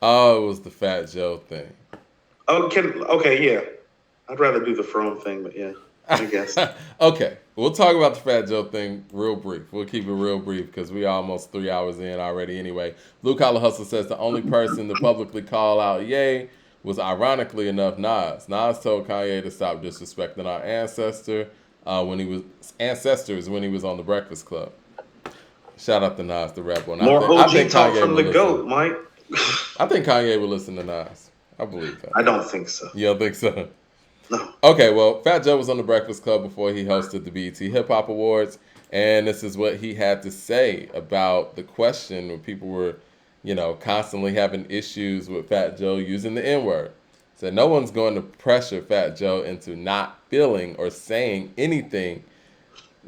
Oh, it was the Fat Joe thing. Oh, okay, yeah. I'd rather do the From thing, but yeah, I guess. Okay, we'll talk about the Fat Joe thing real brief. We'll keep it real brief because we almost 3 hours in already anyway. Blue Collar Hustle says the only person to publicly call out Ye was ironically enough Nas. Nas told Kanye to stop disrespecting our when he was ancestors when he was on the Breakfast Club. Shout out to Nas, the rebel, and More I OG think talk Kanye from will the listen. GOAT, Mike. I think Kanye will listen to Nas. I believe that. I don't think so. You don't think so? No. Okay, well, Fat Joe was on the Breakfast Club before he hosted the BET Hip Hop Awards, and this is what he had to say about the question when people were, constantly having issues with Fat Joe using the N word. Said no one's going to pressure Fat Joe into not feeling or saying anything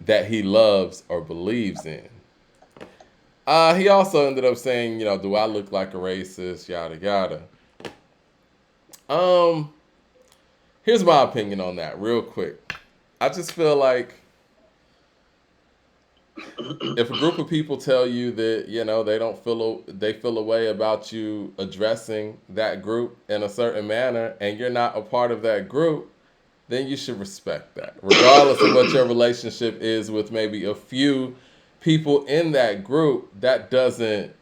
that he loves or believes in. He also ended up saying, do I look like a racist? Yada yada. Um, Here's my opinion on that, real quick. I just feel like if a group of people tell you that they feel a way about you addressing that group in a certain manner, and you're not a part of that group, then you should respect that, regardless of what your relationship is with maybe a few people in that group. That doesn't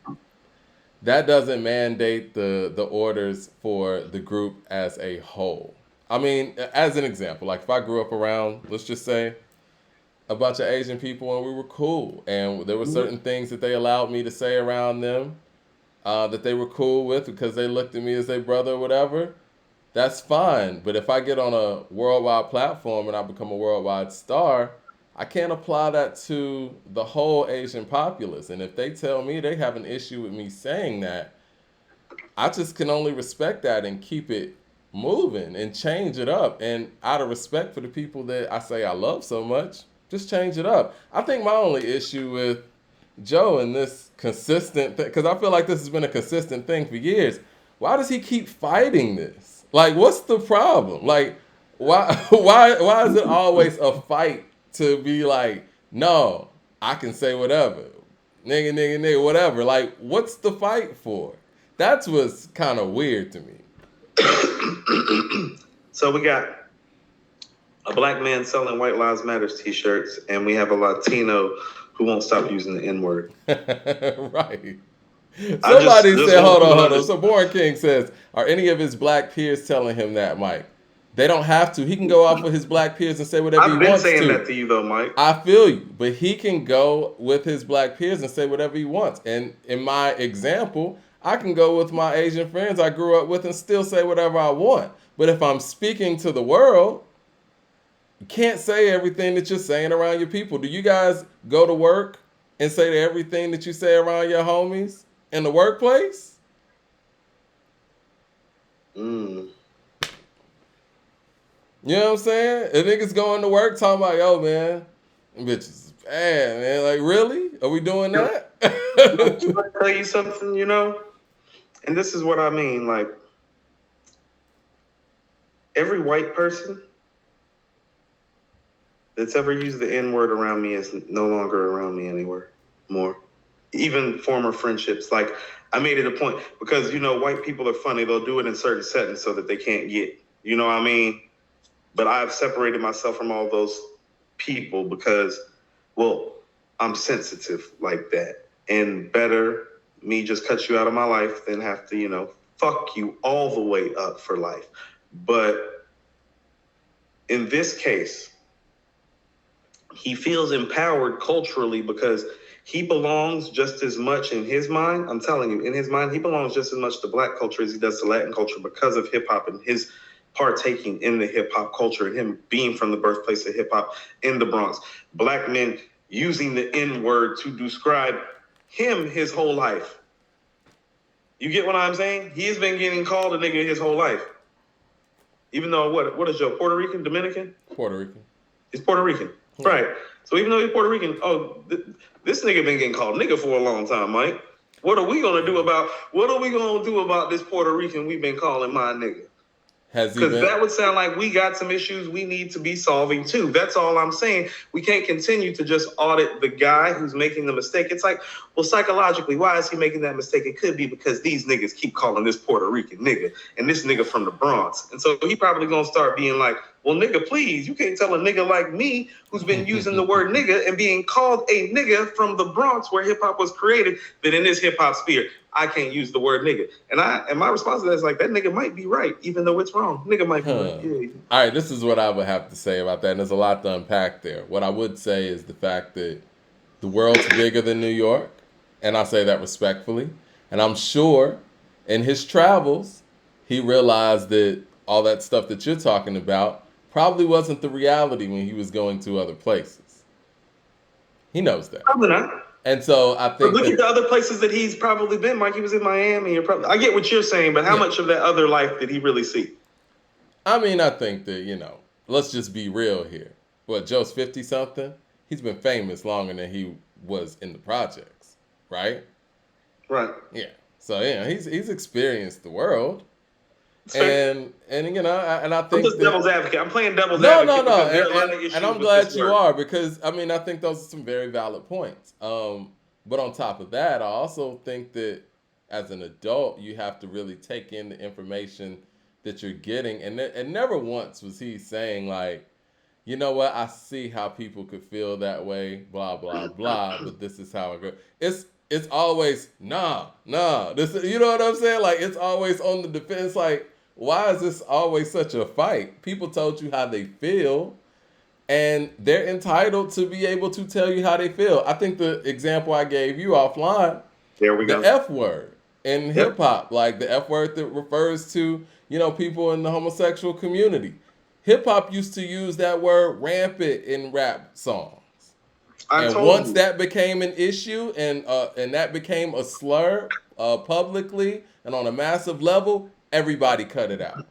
mandate the orders for the group as a whole. I mean, as an example, like if I grew up around, let's just say, a bunch of Asian people and we were cool, and there were certain things that they allowed me to say around them that they were cool with because they looked at me as their brother or whatever. That's fine. But if I get on a worldwide platform and I become a worldwide star, I can't apply that to the whole Asian populace. And if they tell me they have an issue with me saying that, I just can only respect that and keep it moving and change it up. And out of respect for the people that I say I love so much, just change it up. I think my only issue with Joe and this consistent thing, because I feel like this has been a consistent thing for years. Why does he keep fighting this? Like, what's the problem? Like, why, why is it always a fight to be like, no, I can say whatever, nigga, nigga, nigga, whatever. Like, what's the fight for? That's what's kind of weird to me. So we got a black man selling White Lives Matters t-shirts, and we have a Latino who won't stop using the N-word. Right. I just Somebody just said, want hold people on, to hold on. understand. So Born King says, are any of his black peers telling him that, Mike? They don't have to. He can go off with his black peers and say whatever he I've been wants saying to. that to you though, Mike. I feel you, but he can go with his black peers and say whatever he wants. And in my example, I can go with my Asian friends I grew up with and still say whatever I want. But if I'm speaking to the world, you can't say everything that you're saying around your people. Do you guys go to work and say everything that you say around your homies in the workplace? Mm. You know what I'm saying? If niggas going to work talking about, yo, man, them bitches is bad, man. Like, really? Are we doing Can that? can I tell you something? And this is what I mean. Like every white person that's ever used the N word around me is no longer around me anywhere more. Even former friendships. Like I made it a point because white people are funny. They'll do it in certain settings so that they can't get. You know what I mean? But I've separated myself from all those people because, well, I'm sensitive like that. And better me just cut you out of my life than have to, fuck you all the way up for life. But in this case, he feels empowered culturally because he belongs just as much in his mind. I'm telling you, in his mind, he belongs just as much to black culture as he does to Latin culture because of hip hop and his partaking in the hip hop culture and him being from the birthplace of hip hop in the Bronx. Black men using the N word to describe him his whole life. You get what I'm saying? He has been getting called a nigga his whole life. Even though what is Joe? Puerto Rican, Dominican? Puerto Rican. He's Puerto Rican. Yeah. Right. So even though he's Puerto Rican, this nigga been getting called nigga for a long time, Mike. What are we gonna do about this Puerto Rican we've been calling my nigga? Has he Because been? that would sound like we got some issues we need to be solving too. That's all I'm saying. We can't continue to just audit the guy who's making the mistake. It's like, well, psychologically, why is he making that mistake? It could be because these niggas keep calling this Puerto Rican nigga and this nigga from the Bronx. And so he probably gonna start being like, well, nigga, please, you can't tell a nigga like me who's been using the word nigga and being called a nigga from the Bronx where hip hop was created, that in this hip hop sphere, I can't use the word nigga. And my response to that is like, that nigga might be right, even though it's wrong. Nigga might be right. Yeah. All right, this is what I would have to say about that, and there's a lot to unpack there. What I would say is the fact that the world's bigger than New York, and I say that respectfully. And I'm sure in his travels, he realized that all that stuff that you're talking about probably wasn't the reality when he was going to other places. He knows that. Probably not. And so I But think look at that, the other places that he's probably been. Like he was in Miami. I get what you're saying, but how yeah, much of that other life did he really see? I mean, I think that, let's just be real here. What, Joe's 50 something? He's been famous longer than he was in the projects, right? Right. Yeah. So, he's experienced the world. It's fair. And I I'm think just that devil's advocate. I'm playing devil's no, advocate no, because there are a lot of and issues I'm with glad this you word. are, because I mean I think those are some very valid points. But on top of that, I also think that as an adult, you have to really take in the information that you're getting, and never once was he saying like, you know what, I see how people could feel that way, blah blah blah, but this is how it goes. It's always nah. This, you know what I'm saying? Like, it's always on the defense. Like, why is this always such a fight? People told you how they feel, and they're entitled to be able to tell you how they feel. I think the example I gave you offline, There we the go. F word in hip Yep. hop, like the F word that refers to, people in the homosexual community. Hip hop used to use that word rampant in rap songs. I And told once you. that became an issue, and that became a slur publicly and on a massive level, everybody cut it out.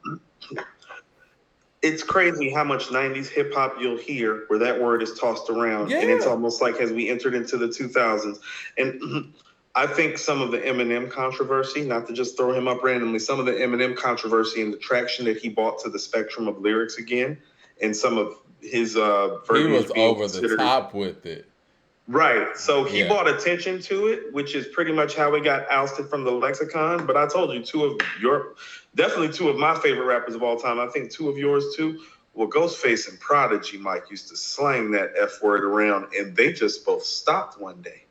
It's crazy how much 90s hip hop you'll hear where that word is tossed around. And it's Yeah. almost like as we entered into the 2000s. And I think some of the Eminem controversy, not to just throw him up randomly, some of the Eminem controversy and the traction that he brought to the spectrum of lyrics again, and some of his He was verbiage being over the considered. top with it. Right. So he Yeah. brought attention to it, which is pretty much how we got ousted from the lexicon. But I told you, definitely two of my favorite rappers of all time. I think two of yours too. Well, Ghostface and Prodigy, Mike, used to slang that F word around, and they just both stopped one day.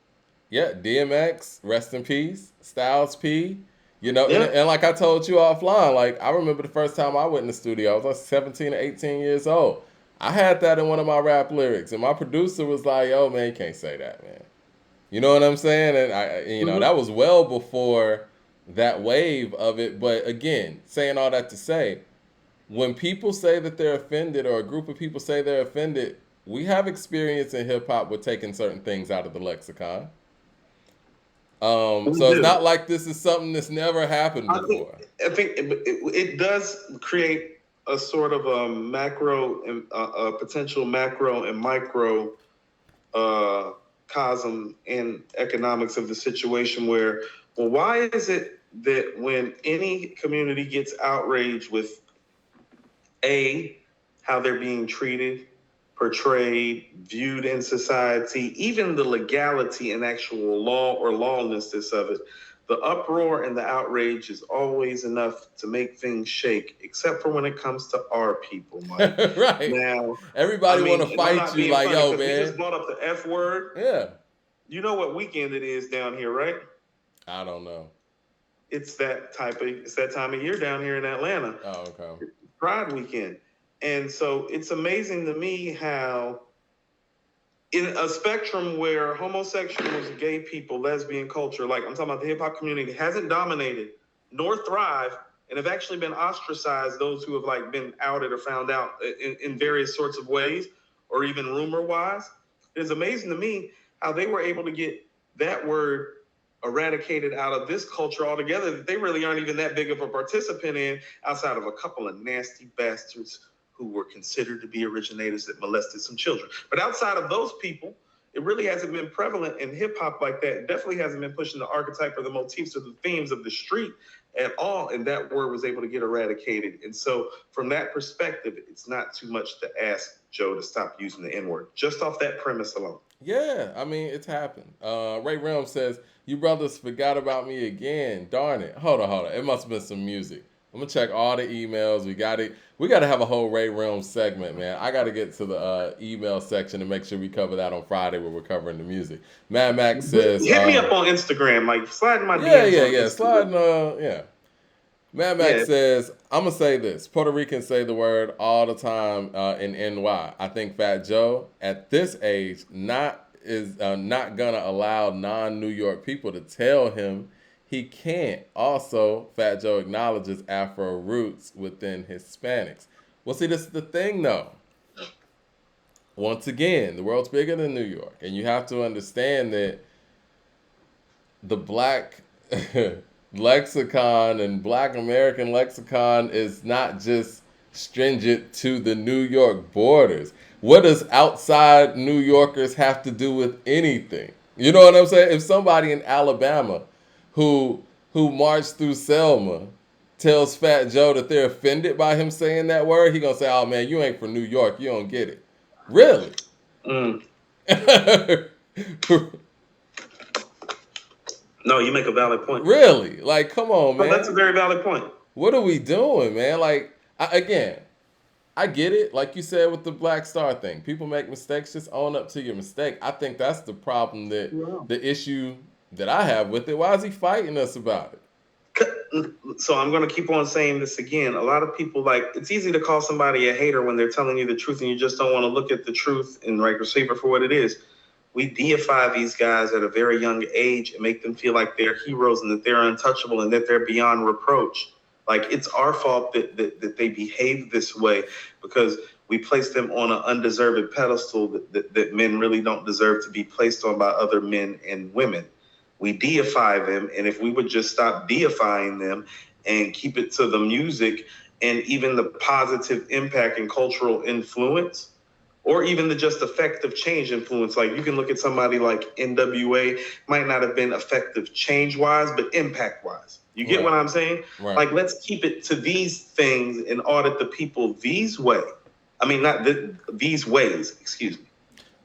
Yeah, DMX, rest in peace. Styles P. And, Yeah. and like I told you offline, like I remember the first time I went in the studio, I was like 17 or 18 years old. I had that in one of my rap lyrics, and my producer was like, "Yo, man, you can't say that, man." You know what I'm saying? And Mhm. that was well before that wave of it. But again, saying all that to say, when people say that they're offended, or a group of people say they're offended, we have experience in hip hop with taking certain things out of the lexicon. We So it's do. not like this is something that's never happened I think before. I think it does create a sort of a macro and a potential macro and micro uh, cosm in economics of the situation where, well, why is it that when any community gets outraged with how they're being treated, portrayed, viewed in society, even the legality and actual law or lawlessness of it, the uproar and the outrage is always enough to make things shake, except for when it comes to our people, Mike. Right. Now, I Everybody want to mean, and I'm fight not you being like, funny yo, because we just man. brought up the F word. Yeah. You know what weekend it is down here, right? I don't know. It's that time of year down here in Atlanta. Oh, okay. Pride weekend. And so it's amazing to me how, in a spectrum where homosexuals, gay people, lesbian culture, like I'm talking about the hip hop community, hasn't dominated nor thrived and have actually been ostracized, those who have like been outed or found out in various sorts of ways, or even rumor wise. It's amazing to me how they were able to get that word eradicated out of this culture altogether, that they really aren't even that big of a participant in, outside of a couple of nasty bastards who were considered to be originators that molested some children. But outside of those people, it really hasn't been prevalent in hip hop like that. It definitely hasn't been pushing the archetype or the motifs or the themes of the street at all, and that word was able to get eradicated. And so, from that perspective, it's not too much to ask Joe to stop using the N word, just off that premise alone. Yeah, I mean, it's happened. Ray Realm says, "You brothers forgot about me again. Darn it. Hold on. It must have been some music. I'm gonna check all the emails. We got it. We got to have a whole Ray Realm segment, man. I got to get to the email section and make sure we cover that on Friday where we're covering the music." Mad Max says, Hit me up on Instagram, like slide in my "Yeah, DMs yeah, on yeah. Instagram. Sliding, yeah." Mad Max Yeah, says, "I'm gonna say this: Puerto Ricans say the word all the time in NY. I think Fat Joe at this age not gonna allow non-New York people to tell him he can't. Also, Fat Joe acknowledges Afro roots within Hispanics. Well, see, this is the thing, though. Once again, the world's bigger than New York, and you have to understand that the black lexicon and black American lexicon is not just stringent to the New York borders. What does outside New Yorkers have to do with anything? You know what I'm saying? If somebody in Alabama who marched through Selma tells Fat Joe that they're offended by him saying that word, he gonna say, "Oh man, you ain't from New York, you don't get it." Really? mm. No, you make a valid point. Really? Like, come on, No, that's a man. very valid point. What are we doing, man? Like, again, I get it. Like you said with the Black Star thing, people make mistakes. Just own up to your mistake. I think that's the problem, that Yeah. the issue that I have with it. Why is he fighting us about it? So I'm going to keep on saying this again. A lot of people, like, it's easy to call somebody a hater when they're telling you the truth and you just don't want to look at the truth and like receive it for what it is. We deify these guys at a very young age and make them feel like they're heroes and that they're untouchable and that they're beyond reproach. Like, it's our fault that they behave this way because we place them on an undeserved pedestal that men really don't deserve to be placed on by other men and women. We deify them, and if we would just stop deifying them and keep it to the music and even the positive impact and cultural influence, or even the just effective change influence. Like, you can look at somebody like NWA, might not have been effective change wise, but impact wise. You get what Right. I'm saying? Right. Like, let's keep it to these things and audit the people these way. I mean, not these ways, excuse me.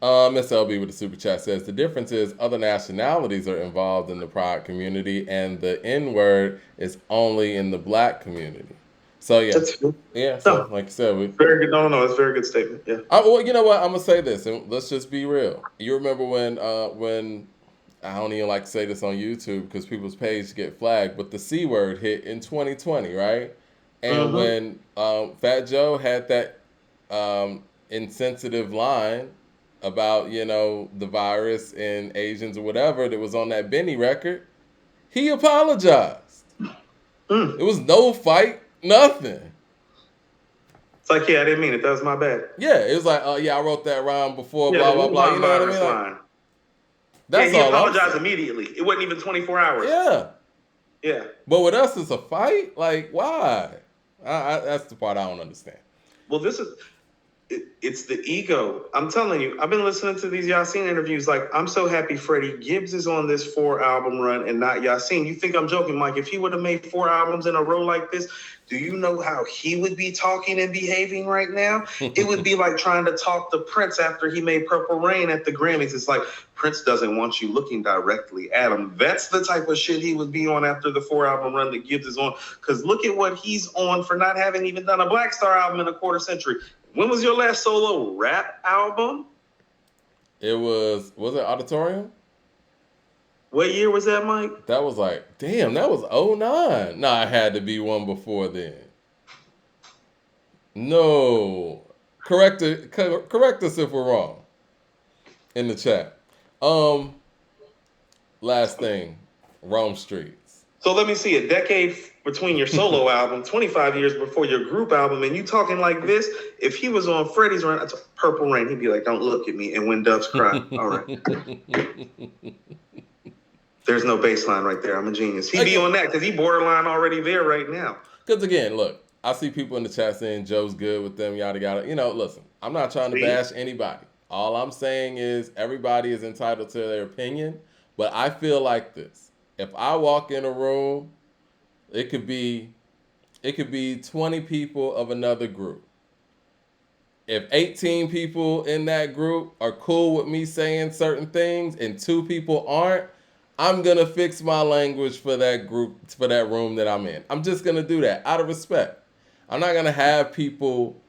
Miss LB with the super chat says the difference is other nationalities are involved in the pride community, and the N word is only in the black community. So yeah, That's yeah. So no, like you said, we. very good. No, it's a very good statement. Yeah. Well, you know what? I'm gonna say this, and let's just be real. You remember when I don't even like to say this on YouTube because people's page get flagged, but the C word hit in 2020, right? And Mm-hmm. when Fat Joe had that insensitive line about the virus and Asians or whatever that was on that Benny record, he apologized. Mm. It was no fight, nothing. It's like, yeah, I didn't mean it. That was my bad. Yeah, it was like, yeah, I wrote that rhyme before, Yeah, the blah blah blah. You Wuhan know what I mean? virus Like, line. Yeah, that's he all I'm apologized saying. immediately. It wasn't even 24 hours. Yeah, Yeah. but with us, it's a fight. Like, why? That's the part I don't understand. Well, it's the ego. I'm telling you, I've been listening to these Yasin interviews. Like, I'm so happy Freddie Gibbs is on this 4 album run and not Yasin. You think I'm joking, Mike? If he would have made 4 albums in a row like this, do you know how he would be talking and behaving right now? It would be like trying to talk to Prince after he made Purple Rain at the Grammys. It's like Prince doesn't want you looking directly at him. That's the type of shit he would be on after the 4 album run that Gibbs is on. Because look at what he's on for not having even done a Black Star album in a quarter century. When was your last solo rap album? It was it Auditorium? What year was that, Mike? That was like, damn, that was '09. Nah, it had to be one before then. No. Correct us if we're wrong in the chat. Um, last thing, Rome Streets. So let me see, a decade between your solo album, 25 years before your group album, and you talking like this. If he was on Freddie's run, Purple Rain, he'd be like, "Don't look at me," and When Doves Cry. All right. There's no baseline right there. I'm a genius. He'd be on that because he borderline already there right now. Because again, look, I see people in the chat saying Joe's good with them, yada yada. Listen, I'm not trying to bash anybody. All I'm saying is everybody is entitled to their opinion, but I feel like this. If I walk in a room It could be it could be 20 people of another group. If 18 people in that group are cool with me saying certain things and two people aren't, I'm going to fix my language for that group, for that room that I'm in. I'm just going to do that out of respect. I'm not going to have people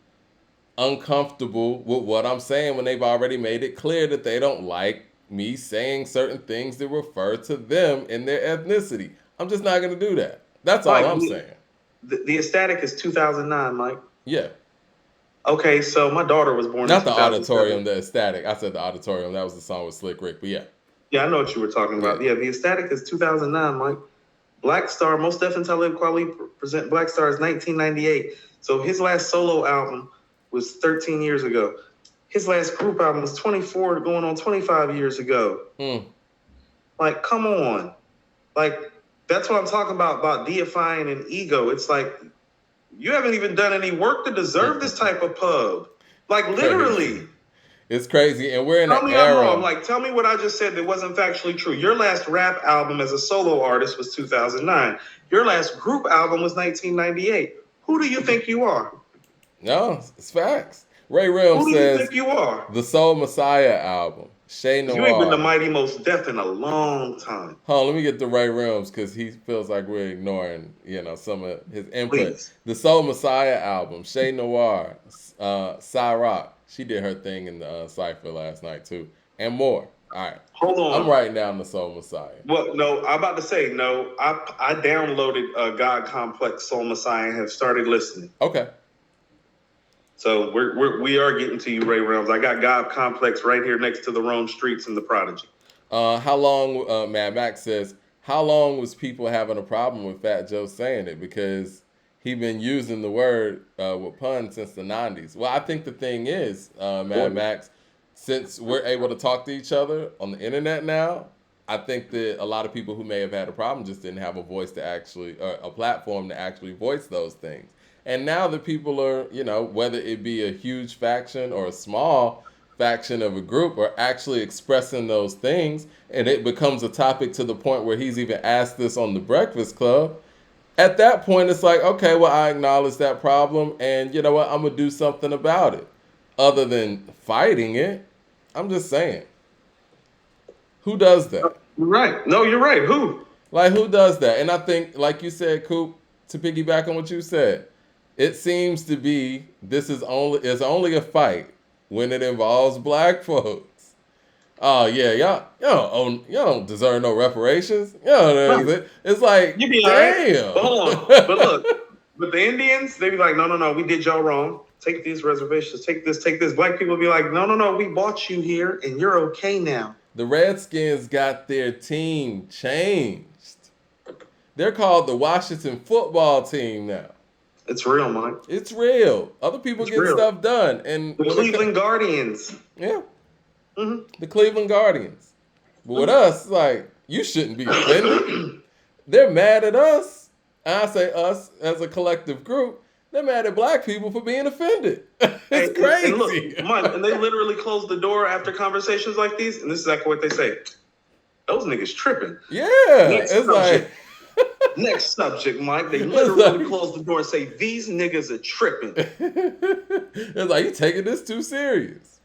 uncomfortable with what I'm saying when they've already made it clear that they don't like me saying certain things that refer to them in their ethnicity. I'm just not going to do that. That's all Mike, I'm saying. the Ecstatic is 2009, Mike. Yeah. Okay, so my daughter was born in Not the 2007. auditorium, the ecstatic. I said the auditorium. That was the song with Slick Rick. But yeah. Yeah, I know what you were talking Yeah. about. Yeah, the Ecstatic is 2009, Mike. Black Star, Most Def and Talib Kweli present Black Star is 1998. So his last solo album was 13 years ago. His last group album was 24, going on 25 years ago. Like, come on. Like, that's what I'm talking about deifying an ego. It's like, you haven't even done any work to deserve this type of pub. Like, literally. Crazy. It's crazy. And we're in Tell an me era. I'm wrong. Like, tell me what I just said that wasn't factually true. Your last rap album as a solo artist was 2009. Your last group album was 1998. Who do you think you are? No, it's facts. Ray Rim Who do you says think you are? the Soul Messiah album. Shay Noir. You ain't been the Mighty Most Def in a long time. Hold on, let me get the Ray Rims because he feels like we're ignoring, some of his input. Please. The Soul Messiah album, Shay Noir, Rock. She did her thing in the cipher last night too, and more. All right, Hold on. I'm writing down the Soul Messiah. Well, no, I'm about to say no. I downloaded God Complex Soul Messiah and have started listening. Okay. So we are getting to you, Ray Realms. I got God Complex right here next to the Rome Streets and the Prodigy. How long? Mad Max says, how long was people having a problem with Fat Joe saying it? Because he been using the word with puns since the 90s. Well, I think the thing is, Mad Max, since we're able to talk to each other on the internet now, I think that a lot of people who may have had a problem just didn't have a voice to actually, or a platform to actually voice those things. And now that people are, whether it be a huge faction or a small faction of a group, are actually expressing those things, and it becomes a topic to the point where he's even asked this on the Breakfast Club. At that point, it's like, okay, well, I acknowledge that problem, and you know what? I'm going to do something about it. Other than fighting it, I'm just saying. Who does that? Right. No, you're right. Who? Like, who does that? And I think, like you said, Coop, to piggyback on what you said, it seems to be this is only a fight when it involves black folks. Oh yeah, y'all don't deserve no reparations. It's like, You be damn. right. But hold on. But look, with the Indians, they be like, no, we did y'all wrong. Take these reservations. Take this. Black people be like, no, we bought you here, and you're okay now. The Redskins got their team changed. They're called the Washington Football Team now. It's real, Mike. It's real. Other people get stuff done. And the Cleveland Guardians. Yeah. Mm-hmm. The Cleveland Guardians. But with us, like, you shouldn't be offended. They're mad at us. And I say us as a collective group. They're mad at black people for being offended. It's crazy. And look, Mike, and they literally close the door after conversations like these. And this is exactly what they say. Those niggas tripping. Yeah. It's like... Next subject, Mike. They literally close the door and say, these niggas are tripping. It's like, you're taking this too serious.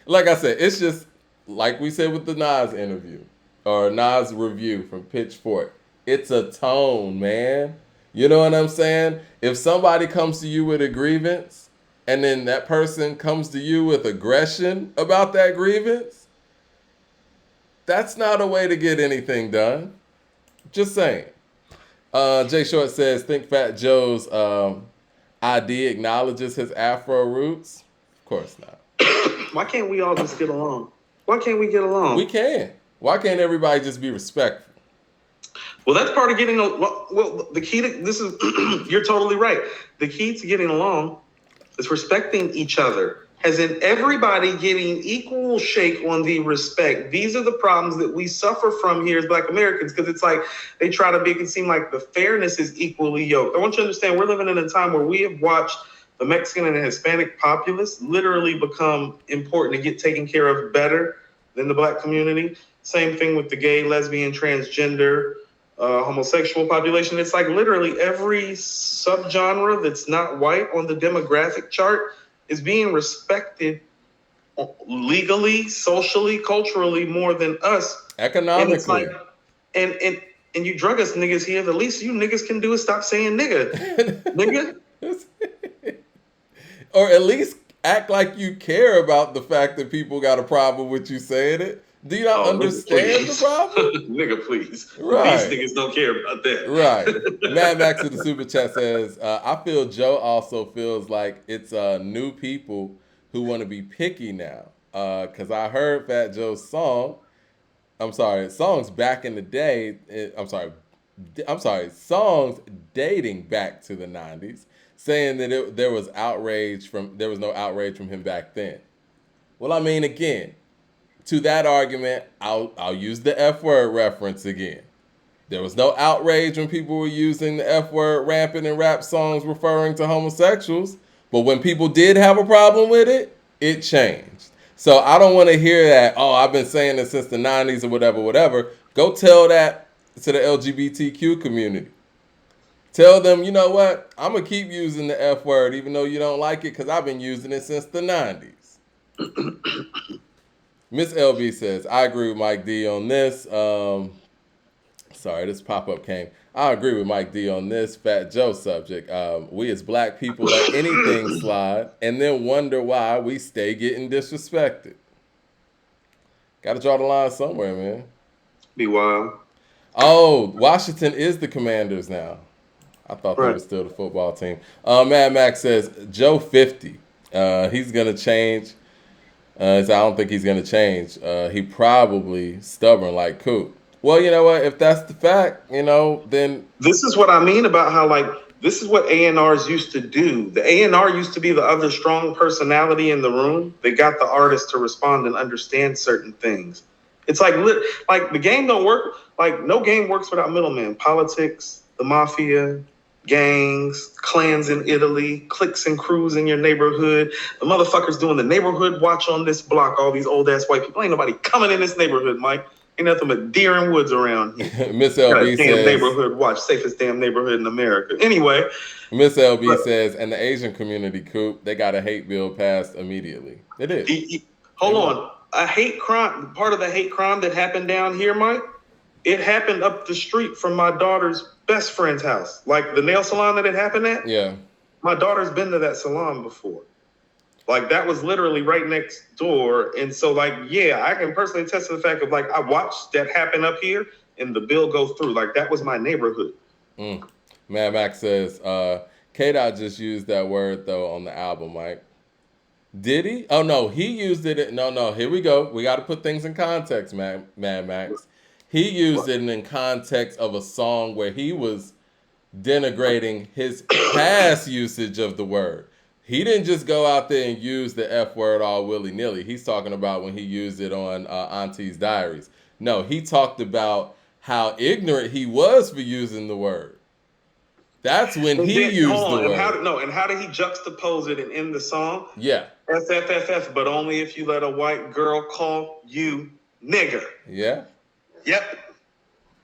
Like I said, it's just, like we said with the Nas interview, or Nas review from Pitchfork, it's a tone, man. You know what I'm saying? If somebody comes to you with a grievance, and then that person comes to you with aggression about that grievance, that's not a way to get anything done. Just saying. Jay Short says, think Fat Joe's ID acknowledges his Afro roots? Of course not. Why can't we all just get along? Why can't we get along? We can. Why can't everybody just be respectful? Well, that's part of getting well, the key to this is you're totally right. The key to getting along is respecting each other. As in everybody getting equal shake on the respect. These are the problems that we suffer from here as Black Americans, because it's like they try to make it seem like the fairness is equally yoked. I want you to understand we're living in a time where we have watched the Mexican and the Hispanic populace literally become important and get taken care of better than the Black community. Same thing with the gay, lesbian, transgender, homosexual population. It's like literally every subgenre that's not white on the demographic chart is being respected legally, socially, culturally more than us. And it's like, Economically. and you drug us niggas here. The least you niggas can do is stop saying nigga, nigga. Or at least act like you care about the fact that people got a problem with you saying it. Do you not Oh, nigga, understand the please. problem? Nigga, please. These Right. niggas don't care about that. Right. Mad Max in the super chat says, I feel Joe also feels like it's new people who want to be picky now. Because I heard Fat Joe's song. I'm sorry, songs back in the day. I'm sorry, songs dating back to the '90s, saying that there was no outrage from him back then. Well, I mean, again, to that argument, I'll use the F word reference again. There was no outrage when people were using the F word rampant in rap songs referring to homosexuals. But when people did have a problem with it, it changed. So I don't want to hear that, oh, I've been saying this since the 90s or whatever, whatever. Go tell that to the LGBTQ community. Tell them, you know what? I'm going to keep using the F word even though you don't like it because I've been using it since the 90s. Miss LB says, I agree with Mike D on this. Sorry, this pop-up came. I agree with Mike D on this Fat Joe subject. We as black people let anything slide and then wonder why we stay getting disrespected. Got to draw the line somewhere, man. Be wild. Oh, Washington is the Commanders now. I thought they Right. were still the football team. Mad Max says, Joe 50. He's going to change. I don't think he's going to change. He probably stubborn like Coop. Well, you know what? If that's the fact, then This is what I mean about how like this is what A&Rs used to do. The A&R used to be the other strong personality in the room. They got the artist to respond and understand certain things. It's like the game don't work. Like no game works without middlemen. Politics, the mafia, gangs, clans in Italy, cliques and crews in your neighborhood. The motherfuckers doing the neighborhood watch on this block. All these old ass white people. Ain't nobody coming in this neighborhood, Mike. Ain't nothing but deer and woods around here. Miss Got a LB damn says, neighborhood watch, safest damn neighborhood in America. Anyway, Miss LB but says, and the Asian community, Coop, they got a hate bill passed immediately. They did. hold on. A hate crime, part of the hate crime that happened down here, Mike, it happened up the street from my daughter's best friend's house. Like the nail salon that it happened at. Yeah. My daughter's been to that salon before. Like that was literally right next door. And so like, yeah, I can personally attest to the fact of like, I watched that happen up here and the bill go through. Like that was my neighborhood. Mad Max says, K-Dot just used that word though on the album, Mike. Did he? Oh no, he used it. No, here we go. We got to put things in context, Mad Max. He used it in context of a song where he was denigrating his past usage of the word. He didn't just go out there and use the F word all willy-nilly. He's talking about when he used it on Auntie's Diaries. No, he talked about how ignorant he was for using the word. That's when he used the word. And how did he juxtapose it and end the song? Yeah. FFFF, but only if you let a white girl call you nigger. Yeah. Yep.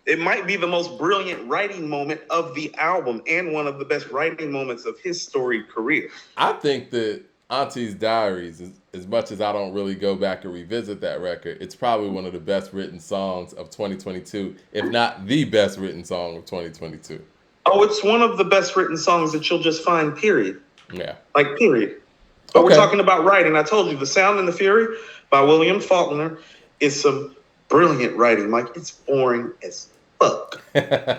It might be the most brilliant writing moment of the album and one of the best writing moments of his storied career. I think that Auntie's Diaries, as much as I don't really go back and revisit that record, it's probably one of the best written songs of 2022, if not the best written song of 2022. Oh, it's one of the best written songs that you'll just find, period. Yeah. Like, period. But we're talking about writing. I told you, The Sound and the Fury by William Faulkner is some brilliant writing. Like, it's boring as fuck.